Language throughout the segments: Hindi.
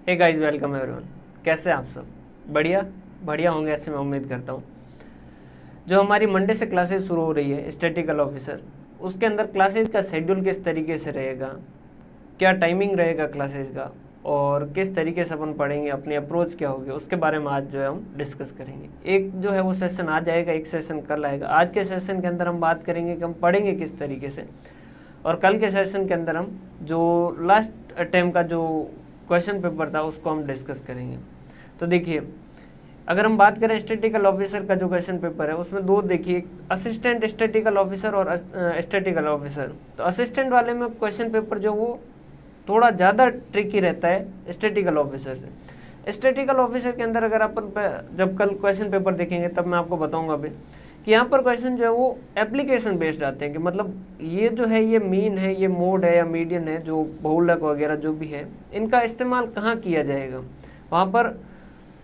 Hey guys, welcome everyone. कैसे हैं आप सब? बढ़िया बढ़िया होंगे ऐसे मैं उम्मीद करता हूँ। जो हमारी मंडे से क्लासेस शुरू हो रही है स्टैटिकल ऑफिसर, उसके अंदर क्लासेस का शेड्यूल किस तरीके से रहेगा, क्या टाइमिंग रहेगा क्लासेस का, और किस तरीके से अपन पढ़ेंगे, अपनी अप्रोच क्या होगी, उसके बारे में आज जो है हम डिस्कस करेंगे। एक जो है वो सेशन आज आएगा, एक सेशन कल आएगा। आज के सेशन के अंदर हम बात करेंगे कि हम पढ़ेंगे किस तरीके से, और कल के सेशन के अंदर हम जो लास्ट अटेम्प्ट का जो क्वेश्चन पेपर था उसको हम डिस्कस करेंगे। तो देखिए, अगर हम बात करें स्टैटिकल ऑफिसर का जो क्वेश्चन पेपर है उसमें दो देखिए, असिस्टेंट स्टैटिकल ऑफिसर और स्टैटिकल ऑफिसर। तो असिस्टेंट वाले में क्वेश्चन पेपर जो वो थोड़ा ज़्यादा ट्रिकी रहता है स्टैटिकल ऑफिसर से। स्टैटिकल ऑफिसर के अंदर अगर अपन जब कल क्वेश्चन पेपर देखेंगे तब मैं आपको बताऊंगा अभी कि यहाँ पर क्वेश्चन जो है वो एप्लीकेशन बेस्ड आते हैं, कि मतलब ये जो है ये मीन है, ये मोड है या मीडियन है, जो बहुलक वगैरह जो भी है, इनका इस्तेमाल कहाँ किया जाएगा। वहाँ पर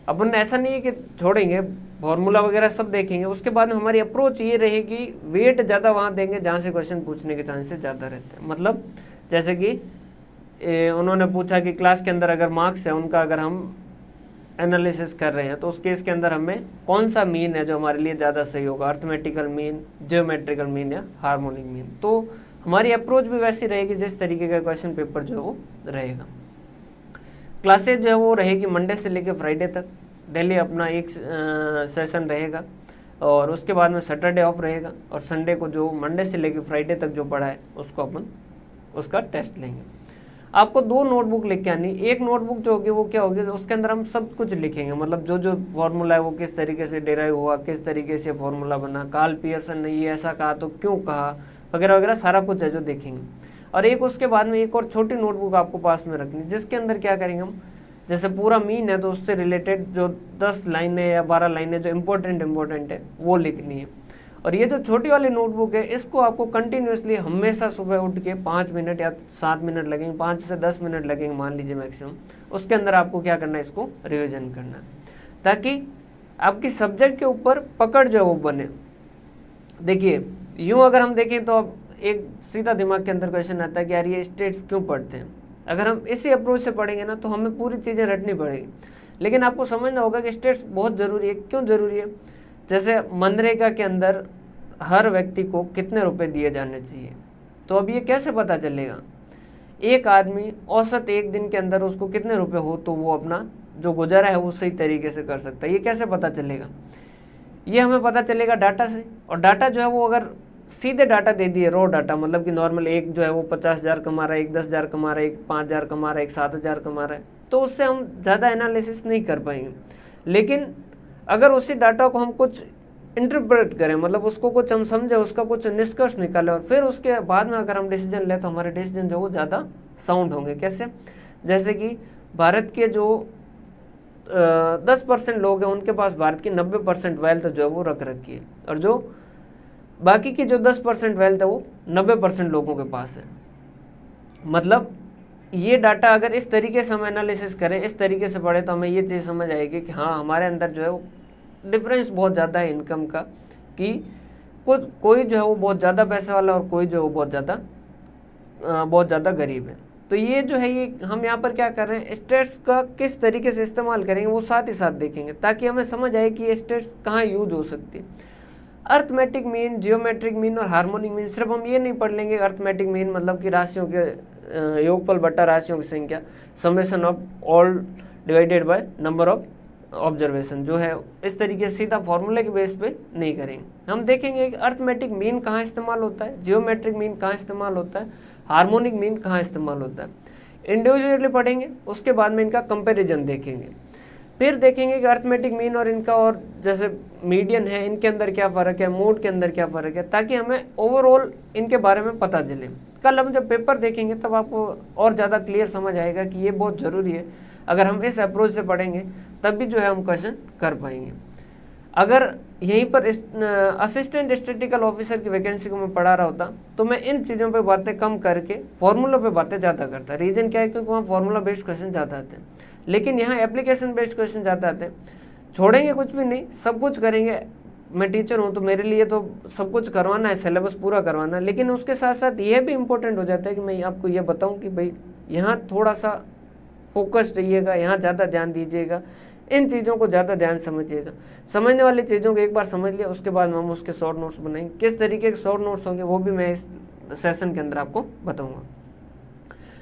अपन ऐसा नहीं है कि छोड़ेंगे, फॉर्मूला वगैरह सब देखेंगे, उसके बाद में हमारी अप्रोच ये रहेगी वेट ज़्यादा वहाँ देंगे जहाँ से क्वेश्चन पूछने के चांसेस ज़्यादा रहते हैं। मतलब जैसे कि उन्होंने पूछा कि क्लास के अंदर अगर मार्क्स है उनका, अगर हम एनालिसिस कर रहे हैं तो उस केस के अंदर हमें कौन सा मीन है जो हमारे लिए ज़्यादा सही होगा, अर्थमेटिकल मीन, जियोमेट्रिकल मीन या हार्मोनिक मीन। तो हमारी अप्रोच भी वैसी रहेगी जिस तरीके का क्वेश्चन पेपर जो है वो रहेगा। क्लासेज जो है वो रहेगी मंडे से लेकर फ्राइडे तक, डेली अपना एक सेशन रहेगा, और उसके बाद में सैटरडे ऑफ रहेगा, और संडे को जो मंडे से लेकर फ्राइडे तक जो पढ़ा है उसको अपन उसका टेस्ट लेंगे। आपको दो नोटबुक लेके आनी। एक नोटबुक जो होगी वो क्या होगी, उसके अंदर हम सब कुछ लिखेंगे, मतलब जो जो फॉर्मूला है वो किस तरीके से डिराइव हुआ, किस तरीके से फॉर्मूला बना, कार्ल पियर्सन ने ये ऐसा कहा तो क्यों कहा, वगैरह वगैरह सारा कुछ है जो देखेंगे। और एक उसके बाद में एक और छोटी नोटबुक आपको पास में रखनी, जिसके अंदर क्या करेंगे हम, जैसे पूरा मीन है तो उससे रिलेटेड जो 10 लाइनें या 12 लाइनें जो इम्पोर्टेंट है वो लिखनी है। और ये जो छोटी वाली नोटबुक है इसको आपको कंटिन्यूसली हमेशा सुबह उठ के 5 मिनट या 7 मिनट लगेंगे, 5 से 10 मिनट लगेंगे मान लीजिए मैक्सिमम, उसके अंदर आपको क्या करना है, इसको रिविजन करना है, ताकि आपकी सब्जेक्ट के ऊपर पकड़ जो वो बने। देखिए, यूँ अगर हम देखें तो अब एक सीधा दिमाग के अंदर क्वेश्चन आता है कि यार ये स्टेट्स क्यों पढ़ते हैं। अगर हम इसी अप्रोच से पढ़ेंगे ना तो हमें पूरी चीज़ें रटनी पड़ेगी, लेकिन आपको समझना होगा कि स्टेट्स बहुत ज़रूरी है। क्यों ज़रूरी है? जैसे मनरेगा के अंदर हर व्यक्ति को कितने रुपए दिए जाने चाहिए, तो अब ये कैसे पता चलेगा एक आदमी औसत एक दिन के अंदर उसको कितने रुपए हो तो वो अपना जो गुजारा है वो सही तरीके से कर सकता है। ये कैसे पता चलेगा? ये हमें पता चलेगा डाटा से। और डाटा जो है वो अगर सीधे डाटा दे दिए, रॉ डाटा, मतलब कि नॉर्मल एक जो है वो 50,000 कमा रहा है, एक 10,000 कमा रहा है, एक 5,000 कमा रहा है, एक 7,000 कमा रहा है, तो उससे हम ज़्यादा एनालिसिस नहीं कर पाएंगे। लेकिन अगर उसी डाटा को हम कुछ इंटरप्रेट करें, मतलब उसको कुछ हम समझे, उसका कुछ निष्कर्ष निकालें, और फिर उसके बाद में अगर हम डिसीजन लें तो हमारे डिसीजन जो वो ज़्यादा साउंड होंगे। कैसे? जैसे कि भारत के जो 10% लोग हैं उनके पास भारत की 90% वेल्थ जो है वो रख रखी है, और जो बाकी की जो 10% वेल्थ है वो 90% लोगों के पास है। मतलब ये डाटा अगर इस तरीके से हम एनालिसिस करें, इस तरीके से पढ़े, तो हमें ये चीज़ समझ आएगी कि हाँ, हमारे अंदर जो है वो डिफरेंस बहुत ज़्यादा है इनकम का, कि कोई जो है वो बहुत ज़्यादा पैसे वाला और कोई जो है वो बहुत ज़्यादा गरीब है। तो ये जो है ये हम यहाँ पर क्या कर रहे हैं, स्टेट्स का किस तरीके से इस्तेमाल करेंगे वो साथ ही साथ देखेंगे, ताकि हमें समझ आए कि ये स्टेट्स कहाँ यूज हो सकती है। अर्थमेटिक मीन, जियोमेट्रिक मीन और हार्मोनिक मीन, सिर्फ हम ये नहीं पढ़ लेंगे। अर्थमेटिक मीन मतलब कि राशियों के योगफल बटा राशियों की संख्या, summation of all divided by number of observation, जो है इस तरीके से सीधा फॉर्मूले के बेस पे नहीं करेंगे। हम देखेंगे कि अर्थमेटिक मीन कहाँ इस्तेमाल होता है, जियोमेट्रिक मीन कहाँ इस्तेमाल होता है, हार्मोनिक मीन कहाँ इस्तेमाल होता है, इंडिविजुअली पढ़ेंगे। उसके बाद में इनका कंपेरिजन देखेंगे, फिर देखेंगे कि अर्थमेटिक मीन और इनका और जैसे मीडियन है इनके अंदर क्या फ़र्क है, मोड के अंदर क्या फ़र्क है, ताकि हमें ओवरऑल इनके बारे में पता चले। कल हम जब पेपर देखेंगे तब आपको और ज़्यादा क्लियर समझ आएगा कि ये बहुत ज़रूरी है। अगर हम इस अप्रोच से पढ़ेंगे तब भी जो है हम क्वेश्चन कर पाएंगे। अगर यहीं पर असिस्टेंट स्टैटिकल ऑफिसर की वैकेंसी को मैं पढ़ा रहा होता तो मैं इन चीज़ों पे बातें कम करके फॉर्मूला पे बातें ज़्यादा करता। रीज़न क्या है? क्योंकि वहाँ फॉर्मूला बेस्ड क्वेश्चन ज़्यादा आते हैं, लेकिन यहाँ एप्लीकेशन बेस्ड क्वेश्चन ज़्यादा आते हैं। छोड़ेंगे कुछ भी नहीं, सब कुछ करेंगे। मैं टीचर हूँ तो मेरे लिए तो सब कुछ करवाना है, सिलेबस पूरा करवाना है, लेकिन उसके साथ साथ ये भी इम्पोर्टेंट हो जाता है कि मैं आपको ये बताऊँ कि भाई यहाँ थोड़ा सा फोकस्ड रहिएगा, यहाँ ज़्यादा ध्यान दीजिएगा, इन चीज़ों को ज़्यादा ध्यान समझिएगा। समझने वाली चीज़ों को एक बार समझ लिया, उसके बाद हम उसके शॉर्ट नोट्स बनाएंगे। किस तरीके के शॉर्ट नोट्स होंगे वो भी मैं इस सेशन के अंदर आपको बताऊँगा।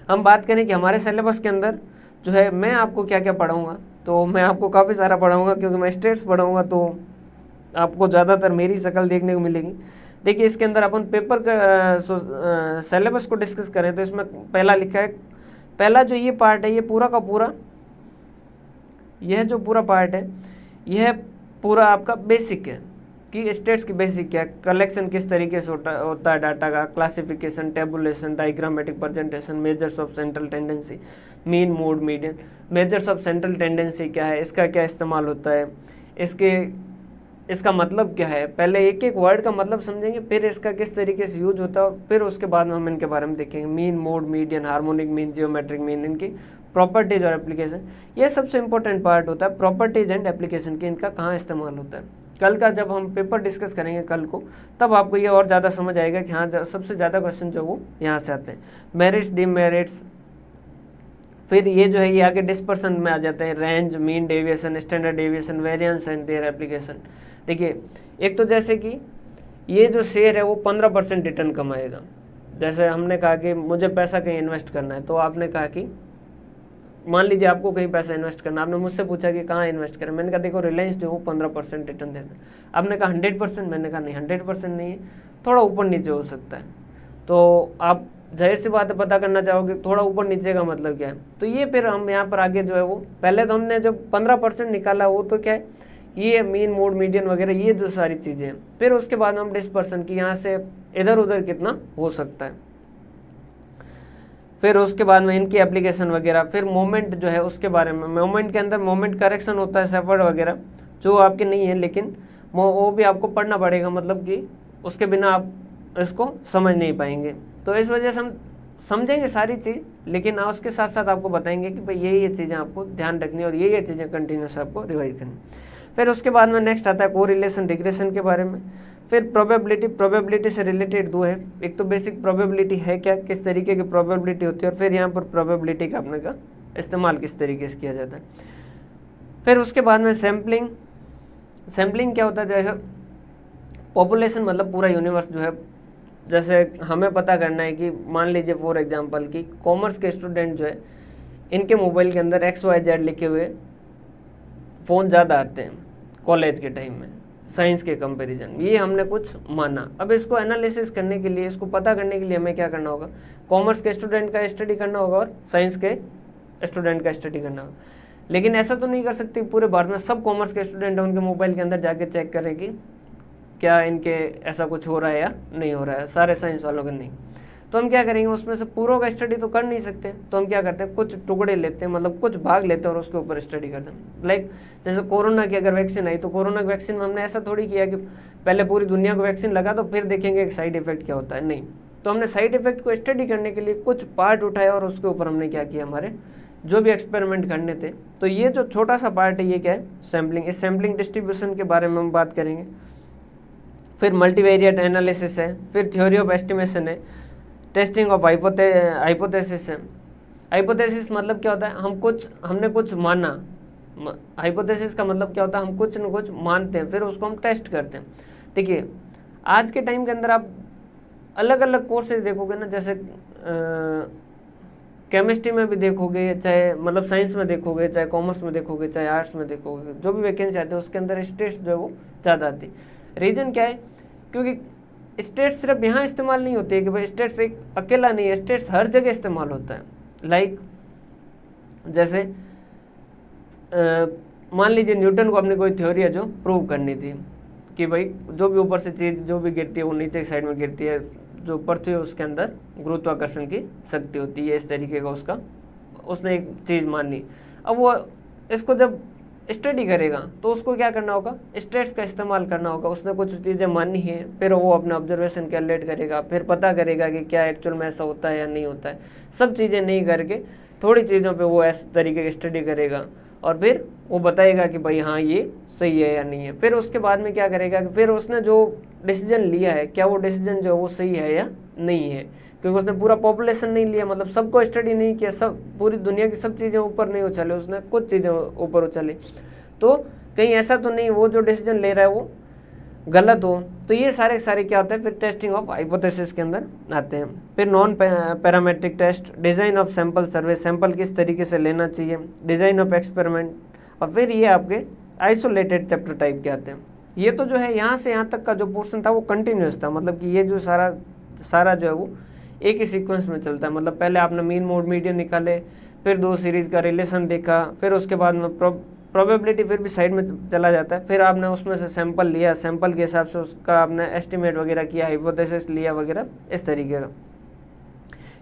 हम बात करें कि हमारे सिलेबस के अंदर जो है मैं आपको क्या क्या पढ़ाऊँगा, तो मैं आपको काफ़ी सारा पढ़ाऊँगा, क्योंकि मैं स्टेट्स पढ़ाऊँगा तो आपको ज़्यादातर मेरी शक्ल देखने को मिलेगी। देखिए इसके अंदर अपन पेपर का सिलेबस को डिस्कस करें तो इसमें पहला लिखा है, पहला जो ये पार्ट है ये पूरा का पूरा, यह जो पूरा पार्ट है यह पूरा आपका बेसिक है कि स्टेट्स की बेसिक क्या है, कलेक्शन किस तरीके से होता है डाटा का, classification, tabulation, diagrammatic presentation, measures of central tendency, mean, mode, median. Measures of central tendency क्या है, इसका क्या इस्तेमाल होता है, इसका मतलब क्या है, पहले एक एक वर्ड का मतलब समझेंगे, फिर इसका किस तरीके से यूज होता है, और फिर उसके बाद में हम इनके बारे में देखेंगे। Mean, mode, median, harmonic mean, geometric mean, इनकी प्रॉपर्टीज और एप्लीकेशन। ये सबसे इंपॉर्टेंट पार्ट होता है, प्रॉपर्टीज एंड एप्लीकेशन की, इनका कहाँ इस्तेमाल होता है। कल का जब हम पेपर डिस्कस करेंगे कल को, तब आपको ये और ज़्यादा समझ आएगा कि हाँ सबसे ज़्यादा क्वेश्चन जो वो यहाँ से आते हैं। मेरिट्स, डिमेरिट्स, फिर ये जो है ये आगे डिस्पर्सन में आ जाते हैं, range, mean deviation, standard deviation, variance and their application. देखिए एक तो जैसे कि ये जो शेयर है वो 15% रिटर्न कमाएगा। जैसे हमने कहा कि मुझे पैसा कहीं इन्वेस्ट करना है, तो आपने कहा कि मान लीजिए आपको कहीं पैसा इन्वेस्ट करना, आपने मुझसे पूछा कि कहाँ इन्वेस्ट करें, मैंने कहा देखो रिलायंस जो वो 15% रिटर्न देता है। आपने कहा 100%, मैंने कहा नहीं 100% नहीं है, थोड़ा ऊपर नीचे हो सकता है। तो आप जाहिर सी बात है पता करना चाहोगे थोड़ा ऊपर नीचे का मतलब क्या है। तो ये फिर हम यहाँ पर आगे जो है वो पहले तो हमने जो 15% निकाला वो तो क्या है, ये मीन, मोड, मीडियन वगैरह ये जो सारी चीज़ें हैं। फिर उसके बाद में हम डिस्पर्सन की यहाँ से इधर उधर कितना हो सकता है, फिर उसके बाद में इनकी एप्लीकेशन वगैरह, फिर मोमेंट जो है उसके बारे में। मोमेंट के अंदर मोमेंट करेक्शन होता है, सेफर्ड वगैरह जो आपके नहीं है, लेकिन वो भी आपको पढ़ना पड़ेगा, मतलब कि उसके बिना आप इसको समझ नहीं पाएंगे। तो इस वजह से हम समझेंगे सारी चीज़, लेकिन उसके साथ साथ आपको बताएंगे कि भाई ये चीज़ें आपको ध्यान रखनी और ये चीज़ें कंटिन्यूस आपको रिवाइज करनी। फिर उसके बाद में नेक्स्ट आता है कोरिलेशन, रिग्रेशन के बारे में। फिर प्रोबेबिलिटी से रिलेटेड दो है, एक तो बेसिक प्रोबेबिलिटी है क्या, किस तरीके की प्रोबेबिलिटी होती है, और फिर यहाँ पर प्रोबेबिलिटी का अपने का इस्तेमाल किस तरीके से किया जाता है। फिर उसके बाद में सैम्पलिंग क्या होता है, जैसे पॉपुलेशन मतलब पूरा यूनिवर्स जो है, जैसे हमें पता करना है कि मान लीजिए फॉर एग्जांपल कि कॉमर्स के स्टूडेंट जो है इनके मोबाइल के अंदर XYZ लिखे हुए फ़ोन ज़्यादा आते हैं कॉलेज के टाइम में साइंस के कंपैरिजन, ये हमने कुछ माना। अब इसको एनालिसिस करने के लिए, इसको पता करने के लिए हमें क्या करना होगा, कॉमर्स के स्टूडेंट का स्टडी करना होगा और साइंस के स्टूडेंट का स्टडी करना होगा। लेकिन ऐसा तो नहीं कर सकते पूरे भारत में सब कॉमर्स के स्टूडेंट उनके मोबाइल के अंदर जाके चेक करें कि क्या इनके ऐसा कुछ हो रहा है या नहीं हो रहा है, सारे साइंस वालों के नहीं। तो हम क्या करेंगे, उसमें से पूरों का स्टडी तो कर नहीं सकते, तो हम क्या करते हैं कुछ टुकड़े लेते हैं, मतलब कुछ भाग लेते हैं और उसके ऊपर स्टडी करते हैं। लाइक जैसे कोरोना की अगर वैक्सीन आई, तो कोरोना की वैक्सीन में हमने ऐसा थोड़ी किया कि पहले पूरी दुनिया को वैक्सीन लगा तो फिर देखेंगे एक साइड इफेक्ट क्या होता है, नहीं। तो हमने साइड इफेक्ट को स्टडी करने के लिए कुछ पार्ट उठाया और उसके ऊपर हमने क्या किया, हमारे जो भी एक्सपेरिमेंट करने थे। तो ये जो छोटा सा पार्ट है ये क्या है, सैम्पलिंग। इस सैम्पलिंग डिस्ट्रीब्यूशन के बारे में हम बात करेंगे। फिर मल्टीवेरिएट एनालिसिस है, फिर थ्योरी ऑफ एस्टिमेशन है, टेस्टिंग ऑफ हाइपोथेसिस है। हाइपोथेसिस मतलब क्या होता है, हमने कुछ माना। हाइपोथेसिस का मतलब क्या होता है, हम कुछ न कुछ मानते हैं, फिर उसको हम टेस्ट करते हैं। देखिए आज के टाइम के अंदर आप अलग अलग कोर्सेज देखोगे ना, जैसे केमिस्ट्री में भी देखोगे, चाहे मतलब साइंस में देखोगे, चाहे कॉमर्स में देखोगे, चाहे आर्ट्स में देखोगे, जो भी वैकेंसी आती है उसके अंदर स्टेट्स जो है वो ज़्यादा आती है। रीज़न क्या है, क्योंकि स्टेट्स सिर्फ यहाँ इस्तेमाल नहीं होती है कि भाई स्टेट्स एक अकेला नहीं है, स्टेट्स हर जगह इस्तेमाल होता है। लाइक जैसे मान लीजिए न्यूटन को अपनी कोई थ्योरी है जो प्रूव करनी थी कि भाई जो भी ऊपर से चीज़ जो भी गिरती है वो नीचे की साइड में गिरती है, जो पृथ्वी है उसके अंदर गुरुत्वाकर्षण की शक्ति होती है, इस तरीके का उसने एक चीज़ मानी। अब वो इसको जब स्टडी करेगा तो उसको क्या करना होगा, स्टेट्स का इस्तेमाल करना होगा। उसने कुछ चीज़ें मानी है, फिर वो अपना ऑब्जर्वेशन कैलकुलेट करेगा, फिर पता करेगा कि क्या एक्चुअल में ऐसा होता है या नहीं होता है। सब चीज़ें नहीं करके थोड़ी चीज़ों पे वो इस तरीके की स्टडी करेगा और फिर वो बताएगा कि भाई हाँ ये सही है या नहीं है। फिर उसके बाद में क्या करेगा कि फिर उसने जो डिसीजन लिया है क्या वो डिसीजन जो है वो सही है या नहीं है। क्योंकि उसने पूरा पॉपुलेशन नहीं लिया, मतलब सबको स्टडी नहीं किया, सब पूरी दुनिया की सब चीज़ें ऊपर नहीं उछाले, उसने कुछ चीज़ें ऊपर उछाली। तो कहीं ऐसा तो नहीं वो जो डिसीजन ले रहा है वो गलत हो। तो ये सारे क्या होते हैं फिर टेस्टिंग ऑफ हाइपोथेसिस के अंदर आते हैं। फिर non parametric test, design of sample survey, sample किस तरीके से लेना चाहिए, डिज़ाइन ऑफ एक्सपेरिमेंट, और फिर ये आपके आइसोलेटेड चैप्टर टाइप के आते हैं। ये तो जो है यहाँ से यहाँ तक का जो पोर्शन था वो कंटिन्यूस था, मतलब कि ये जो सारा जो है वो एक ही सीक्वेंस में चलता है। मतलब पहले आपने मीन मोड मीडियन निकाले, फिर 2 सीरीज़ का रिलेशन देखा, फिर उसके बाद में प्रोबेबिलिटी फिर भी साइड में चला जाता है, फिर आपने उसमें से सैंपल लिया, सैंपल के हिसाब से उसका आपने एस्टिमेट वगैरह किया, हाइपोथेसिस लिया वगैरह, इस तरीके का।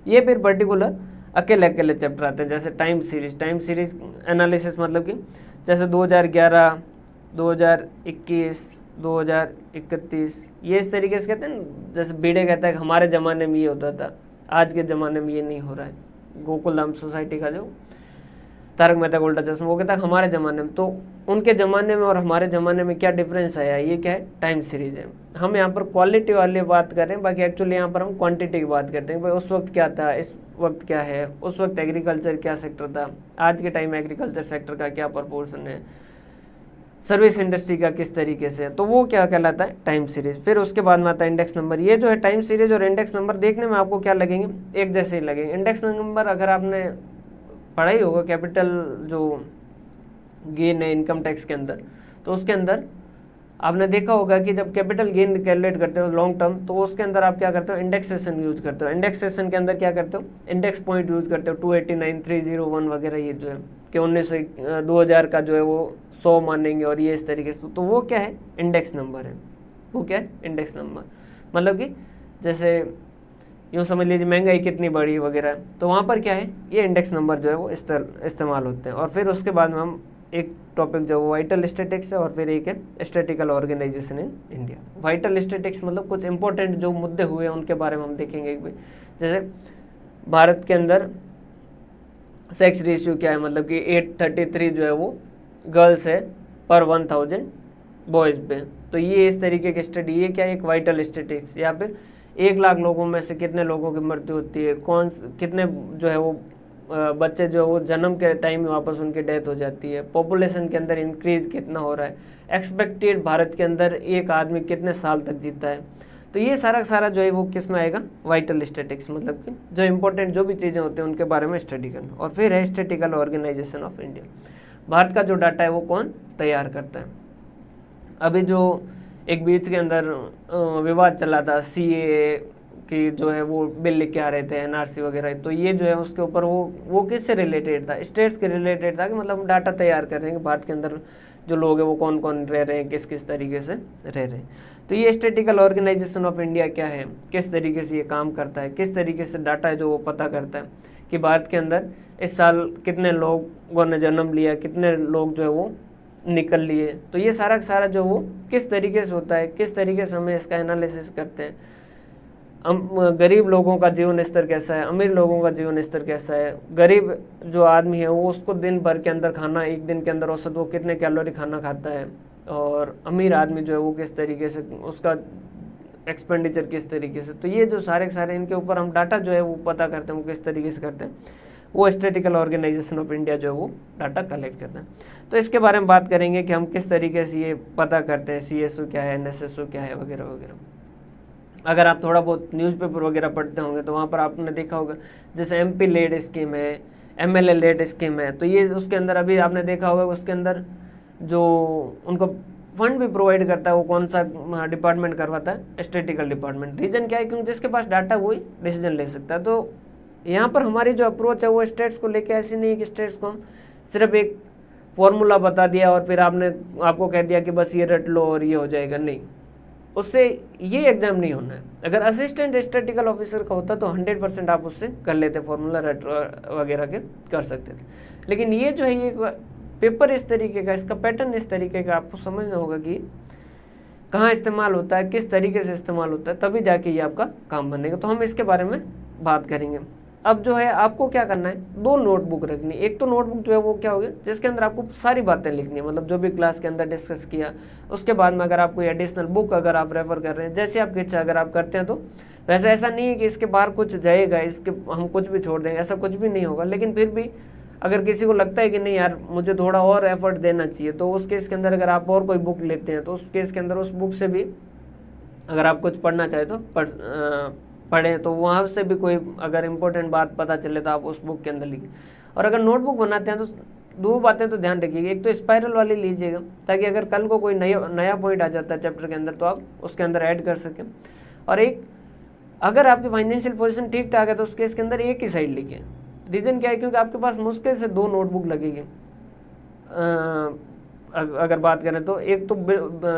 ये फिर पर्टिकुलर अकेले चैप्टर आते हैं, जैसे टाइम सीरीज एनालिसिस, मतलब कि जैसे 2011, 2021, 2031, ये इस तरीके से कहते हैं। जैसे बीडे कहता है कि हमारे ज़माने में ये होता था, आज के ज़माने में ये नहीं हो रहा है। गोकुलधाम सोसाइटी का जो तारक मेहता का उल्टा चश्मा, वो कहता है हमारे ज़माने में, तो उनके ज़माने में और हमारे ज़माने में क्या डिफरेंस आया, ये क्या है, टाइम सीरीज है। हम यहाँ पर क्वालिटी वाली बात कर रहे हैं, बाकी एक्चुअली यहाँ पर हम क्वांटिटी की बात करते हैं। भाई उस वक्त क्या था, इस वक्त क्या है, उस वक्त एग्रीकल्चर क्या सेक्टर था, आज के टाइम एग्रीकल्चर सेक्टर का क्या प्रपोर्शन है, सर्विस इंडस्ट्री का किस तरीके से, तो वो क्या कहलाता है, टाइम सीरीज। फिर उसके बाद में आता है इंडेक्स नंबर। ये जो है टाइम सीरीज और इंडेक्स नंबर देखने में आपको क्या लगेंगे, एक जैसे ही लगेंगे। इंडेक्स नंबर अगर आपने पढ़ा ही होगा कैपिटल जो गेन है इनकम टैक्स के अंदर, तो उसके अंदर आपने देखा होगा कि जब कैपिटल गेन कैलकुलेट करते हो लॉन्ग टर्म, तो उसके अंदर आप क्या करते हो, इंडेक्सेशन यूज करते हो। इंडेक्सेशन के अंदर क्या करते हो, इंडेक्स पॉइंट यूज करते हो, 289, 301 वगैरह, ये जो है कि 2000 का जो है वो 100 मानेंगे और ये इस तरीके से। तो वो क्या है, इंडेक्स नंबर है। वो क्या है, इंडेक्स नंबर। मतलब कि जैसे यूँ समझ लीजिए महंगाई कितनी बढ़ी वगैरह, तो वहाँ पर क्या है, ये इंडेक्स नंबर जो है वो इस्तेमाल होते हैं। और फिर उसके बाद में हम एक टॉपिक जो वो वाइटल स्टैटिक्स है, और फिर एक है statical organisation in India. Vital statics मतलब कुछ इंपॉर्टेंट जो मुद्दे हुए हैं उनके बारे में हम देखेंगे एक भी। जैसे भारत के अंदर सेक्स रेशियो क्या है, मतलब कि 833 जो है वो गर्ल्स है पर 1000 बॉयज़ पे। तो ये इस तरीके की स्टडी, ये क्या है, एक वाइटल स्टैटिक्स। या फिर 1 लाख लोगों में से कितने लोगों की मृत्यु होती है, कितने जो है वो बच्चे जो वो जन्म के टाइम में वापस उनकी डेथ हो जाती है, पॉपुलेशन के अंदर इंक्रीज कितना हो रहा है, एक्सपेक्टेड भारत के अंदर एक आदमी कितने साल तक जीता है। तो ये सारा जो है वो किस में आएगा, वाइटल स्टैटिक्स, मतलब कि जो इंपॉर्टेंट जो भी चीज़ें होती हैं उनके बारे में स्टडी करना। और फिर है statical organisation of India. Bharat का जो डाटा है वो कौन तैयार करता है। अभी जो एक बीच के अंदर विवाद चला था CAA की जो है वो बिल लेके आ रहे थे, NRC वगैरह, तो ये जो है उसके ऊपर वो किससे रिलेटेड था, स्टेट्स के रिलेटेड था कि मतलब हम डाटा तैयार कर रहे हैं कि भारत के अंदर जो लोग हैं वो कौन कौन रह रहे हैं, किस किस तरीके से रह रहे हैं। तो ये स्टैटिकल ऑर्गेनाइजेशन ऑफ इंडिया क्या है, किस तरीके से ये काम करता है, किस तरीके से डाटा है जो वो पता करता है कि भारत के अंदर इस साल कितने लोगों ने जन्म लिया, कितने लोग जो है वो निकल लिए। तो ये सारा जो वो किस तरीके से होता है, किस तरीके से हमें इसका एनालिसिस करते हैं। गरीब लोगों का जीवन स्तर कैसा है, अमीर लोगों का जीवन स्तर कैसा है, गरीब जो आदमी है वो उसको दिन भर के अंदर खाना, एक दिन के अंदर औसत वो कितने कैलोरी खाना खाता है, और अमीर आदमी जो है वो किस तरीके से उसका एक्सपेंडिचर किस तरीके से। तो ये जो सारे इनके ऊपर हम डाटा जो है वो पता करते हैं, वो किस तरीके से करते हैं, वो स्टैटिकल ऑर्गेनाइजेशन ऑफ इंडिया जो है वो डाटा कलेक्ट करता है। तो इसके बारे में बात करेंगे कि हम किस तरीके से ये पता करते हैं, CSO क्या है, NSSO क्या है वगैरह वगैरह। अगर आप थोड़ा बहुत न्यूज़पेपर वगैरह पढ़ते होंगे तो वहाँ पर आपने देखा होगा जैसे MP लेड स्कीम है, MLA लेड स्कीम है, तो ये उसके अंदर अभी आपने देखा होगा उसके अंदर जो उनको फंड भी प्रोवाइड करता है वो कौन सा डिपार्टमेंट करवाता है, स्टैटिकल डिपार्टमेंट। रीज़न क्या है, क्योंकि जिसके पास डाटा वही डिसीजन ले सकता है। तो यहाँ पर हमारी जो अप्रोच है वो स्टेट्स को लेके ऐसी नहीं है कि स्टेट्स को हम सिर्फ एक फॉर्मूला बता दिया और फिर आपको कह दिया कि बस ये रट लो और ये हो जाएगा, नहीं, उससे ये एग्जाम नहीं होना है। अगर असिस्टेंट स्टैटिकल ऑफिसर का होता तो 100% आप उससे कर लेते, फॉर्मूला रट वगैरह के कर सकते थे। लेकिन ये जो है ये पेपर इस तरीके का, इसका पैटर्न इस तरीके का, आपको समझना होगा कि कहाँ इस्तेमाल होता है, किस तरीके से इस्तेमाल होता है, तभी जाके ये आपका काम बनेगा। तो हम इसके बारे में बात करेंगे। अब जो है आपको क्या करना है, 2 नोटबुक रखनी है। एक तो नोटबुक जो है वो क्या होगी, जिसके अंदर आपको सारी बातें लिखनी है, मतलब जो भी क्लास के अंदर डिस्कस किया। उसके बाद में अगर आप कोई एडिशनल बुक अगर आप रेफर कर रहे हैं, जैसे आपकी इच्छा अगर आप करते हैं तो, वैसे ऐसा नहीं है कि इसके बाहर कुछ जाएगा, इसके हम कुछ भी छोड़ देंगे, ऐसा कुछ भी नहीं होगा। लेकिन फिर भी अगर किसी को लगता है कि नहीं यार मुझे थोड़ा और एफर्ट देना चाहिए, तो उस केस के अंदर अगर आप और कोई बुक लेते हैं तो उस केस के अंदर उस बुक से भी अगर आप कुछ पढ़ना चाहे तो पढ़ें, तो वहाँ से भी कोई अगर इम्पोर्टेंट बात पता चले तो आप उस बुक के अंदर लिखें। और अगर नोटबुक बनाते हैं तो 2 बातें तो ध्यान रखिएगा, एक तो स्पाइरल वाली लीजिएगा ताकि अगर कल को कोई नया पॉइंट आ जाता है चैप्टर के अंदर तो आप उसके अंदर ऐड कर सकें। और एक अगर आपकी फाइनेंशियल पोजीशन ठीक ठाक है तो उसके इसके अंदर एक ही साइड लिखें। रीज़न क्या है, क्योंकि आपके पास मुश्किल से 2 नोटबुक लगेगी। अगर बात करें तो एक तो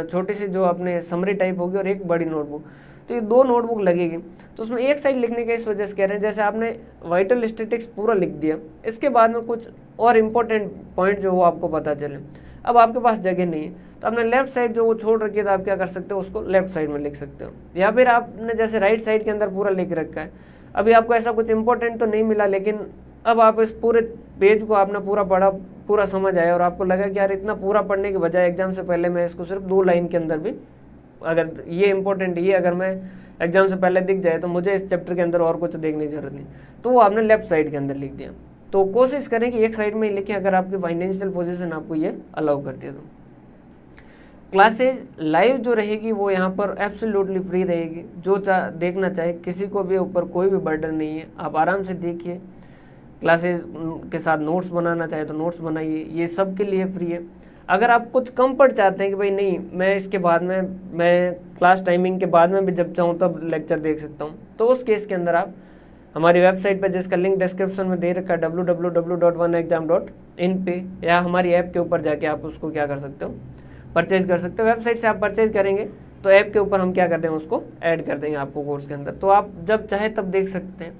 छोटी सी जो अपने समरी टाइप होगी और एक बड़ी नोटबुक, तो ये 2 नोटबुक लगेगी। तो उसमें एक साइड लिखने के इस वजह से कह रहे हैं, जैसे आपने वाइटल स्टैटिक्स पूरा लिख दिया, इसके बाद में कुछ और इम्पोर्टेंट पॉइंट जो वो आपको पता चले, अब आपके पास जगह नहीं है तो आपने लेफ्ट साइड जो वो छोड़ रखी है तो आप क्या कर सकते हो, उसको लेफ्ट साइड में लिख सकते हो। या फिर आपने जैसे राइट साइड के अंदर पूरा लिख रखा है, अभी आपको ऐसा कुछ इंपॉर्टेंट तो नहीं मिला, लेकिन अब आप इस पूरे पेज को आपने पूरा पढ़ा, पूरा समझ आया और आपको लगा कि यार इतना पूरा पढ़ने के बजाय एग्जाम से पहले मैं इसको सिर्फ 2 लाइन के अंदर भी, अगर ये इंपॉर्टेंट ये अगर मैं एग्जाम से पहले दिख जाए तो मुझे इस चैप्टर के अंदर और कुछ देखने की जरूरत नहीं, तो वो आपने लेफ्ट साइड के अंदर लिख दिया। तो कोशिश करें कि एक साइड में ही लिखें अगर आपकी फाइनेंशियल पोजीशन आपको ये अलाउ करती है तो। क्लासेज लाइव जो रहेगी वो यहाँ पर एब्सोल्युटली फ्री रहेगी, जो देखना चाहे, किसी को भी ऊपर कोई भी बर्डन नहीं है, आप आराम से देखिए। क्लासेज के साथ नोट्स बनाना चाहे तो नोट्स बनाइए, ये सब के लिए फ्री है। अगर आप कुछ कम पढ़ चाहते हैं कि भाई नहीं मैं इसके बाद में मैं क्लास टाइमिंग के बाद में भी जब चाहूँ तब लेक्चर देख सकता हूँ, तो उस केस के अंदर आप हमारी वेबसाइट पर, जिसका लिंक डिस्क्रिप्शन में दे रखा है www.1exam.in पे, या हमारी ऐप के ऊपर जाके आप उसको क्या कर सकते हो, परचेज कर सकते हो। वेबसाइट से आप परचेज करेंगे तो ऐप के ऊपर हम क्या कर देंगे, उसको ऐड कर देंगे आपको कोर्स के अंदर, तो आप जब चाहे तब देख सकते हैं।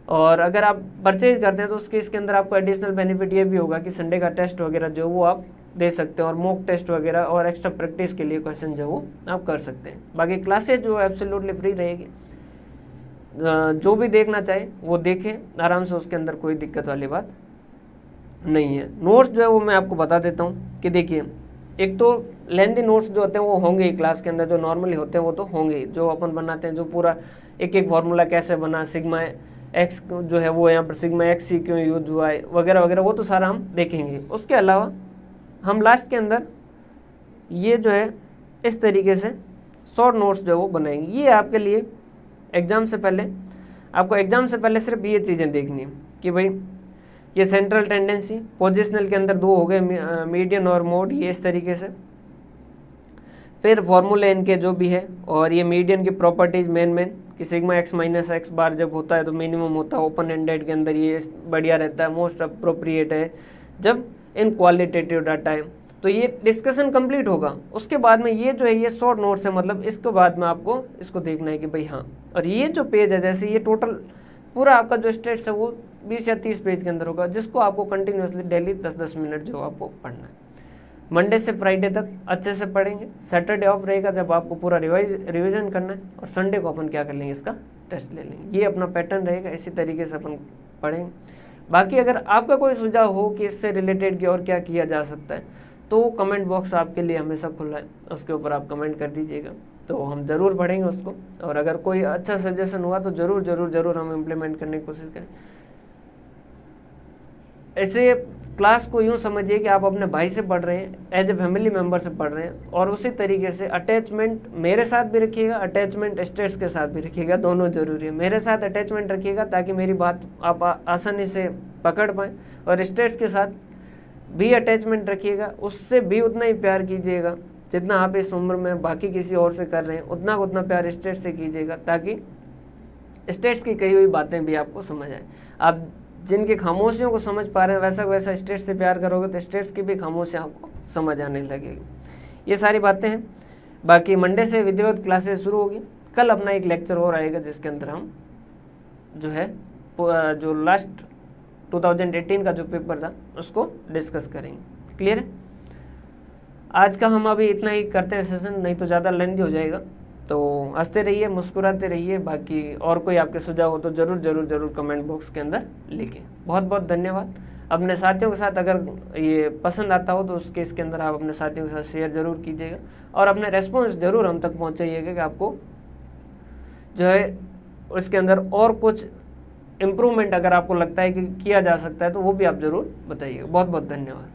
और अगर आप परचेज करते हैं तो उसके इसके अंदर आपको एडिशनल बेनिफिट ये भी होगा कि संडे का टेस्ट वगैरह जो वो आप दे सकते हैं, और मॉक टेस्ट वगैरह और एक्स्ट्रा प्रैक्टिस के लिए क्वेश्चन जो वो आप कर सकते हैं। बाकी क्लासेज जो एब्सोल्युटली फ्री रहेगी, जो भी देखना चाहे वो देखें आराम से, उसके अंदर कोई दिक्कत वाली बात नहीं है। नोट्स जो है वो मैं आपको बता देता हूँ कि देखिए, एक तो लेंथी नोट्स जो होते हैं वो होंगे ही क्लास के अंदर, जो नॉर्मली होते हैं वो तो होंगे ही, जो अपन बनाते हैं, जो पूरा एक एक फार्मूला कैसे बना, सिग्मा एक्स जो है वो यहाँ पर सिग्मा एक्स सी क्यों यूज हुआ है वगैरह वगैरह, वो तो सारा हम देखेंगे। उसके अलावा हम लास्ट के अंदर ये जो है इस तरीके से शॉर्ट नोट्स जो है वो बनाएंगे। ये आपके लिए एग्ज़ाम से पहले, आपको एग्ज़ाम से पहले सिर्फ ये चीज़ें देखनी है कि भाई ये सेंट्रल टेंडेंसी, पोजिशनल के अंदर 2 हो गए, मीडियन और मोड, ये इस तरीके से, फिर फॉर्मूले इनके जो भी है, और ये मीडियन की प्रॉपर्टीज मेन कि सिग्मा एक्स माइनस एक्स बार जब होता है तो मिनिमम होता है, ओपन एंडेड के अंदर ये बढ़िया रहता है, मोस्ट अप्रोप्रिएट है जब इन क्वालिटेटिव डाटा है। तो ये डिस्कशन कंप्लीट होगा, उसके बाद में ये जो है ये शॉर्ट नोट्स है, मतलब इसके बाद में आपको इसको देखना है कि भाई हाँ, और ये जो पेज है, जैसे ये टोटल पूरा आपका जो स्टेट्स है वो 20 या 30 पेज के अंदर होगा, जिसको आपको कंटिन्यूसली डेली 10-10 मिनट जो आपको पढ़ना है। मंडे से फ्राइडे तक अच्छे से पढ़ेंगे, सैटरडे ऑफ रहेगा जब आपको पूरा रिवीजन करना है, और संडे को अपन क्या कर लेंगे, इसका टेस्ट ले लेंगे। ये अपना पैटर्न रहेगा, इसी तरीके से अपन पढ़ेंगे। बाकी अगर आपका कोई सुझाव हो कि इससे रिलेटेड की और क्या किया जा सकता है, तो कमेंट बॉक्स आपके लिए हमेशा खुला है, उसके ऊपर आप कमेंट कर दीजिएगा, तो हम ज़रूर पढ़ेंगे उसको। और अगर कोई अच्छा सजेशन हुआ तो ज़रूर ज़रूर ज़रूर हम इम्प्लीमेंट करने की कोशिश करें। ऐसे क्लास को यूँ समझिए कि आप अपने भाई से पढ़ रहे हैं, एज ए फैमिली मेम्बर से पढ़ रहे हैं, और उसी तरीके से अटैचमेंट मेरे साथ भी रखिएगा, अटैचमेंट स्टेट्स के साथ भी रखिएगा, दोनों ज़रूरी है। मेरे साथ अटैचमेंट रखिएगा ताकि मेरी बात आप आसानी से पकड़ पाएँ, और स्टेट्स के साथ भी अटैचमेंट रखिएगा, उससे भी उतना ही प्यार कीजिएगा जितना आप इस उम्र में बाकी किसी और से कर रहे हैं, उतना उतना प्यार स्टेट्स से कीजिएगा, ताकि स्टेट्स की कही हुई बातें भी आपको समझ आए। आप जिनकी खामोशियों को समझ पा रहे हैं, वैसा वैसा स्टेट्स से प्यार करोगे तो स्टेट्स की भी खामोशियाँ आपको समझ आने लगेगी। ये सारी बातें हैं। बाकी मंडे से विधिवत क्लासेस शुरू होगी। कल अपना एक लेक्चर और आएगा जिसके अंदर हम जो है जो लास्ट 2018 का जो पेपर था उसको डिस्कस करेंगे। क्लियर है? आज का हम अभी इतना ही करते हैं सेशन, नहीं तो ज़्यादा लेंथी हो जाएगा। तो हंसते रहिए, मुस्कुराते रहिए। बाकी और कोई आपके सुझाव हो तो ज़रूर ज़रूर ज़रूर कमेंट बॉक्स के अंदर लिखें। बहुत बहुत धन्यवाद। अपने साथियों के साथ अगर ये पसंद आता हो तो उसके इसके अंदर आप अपने साथियों के साथ शेयर ज़रूर कीजिएगा और अपने रेस्पॉन्स ज़रूर हम तक पहुँचाइएगा कि आपको जो है उसके अंदर और कुछ इम्प्रूवमेंट अगर आपको लगता है कि किया जा सकता है तो वो भी आप ज़रूर बताइएगा। बहुत बहुत धन्यवाद।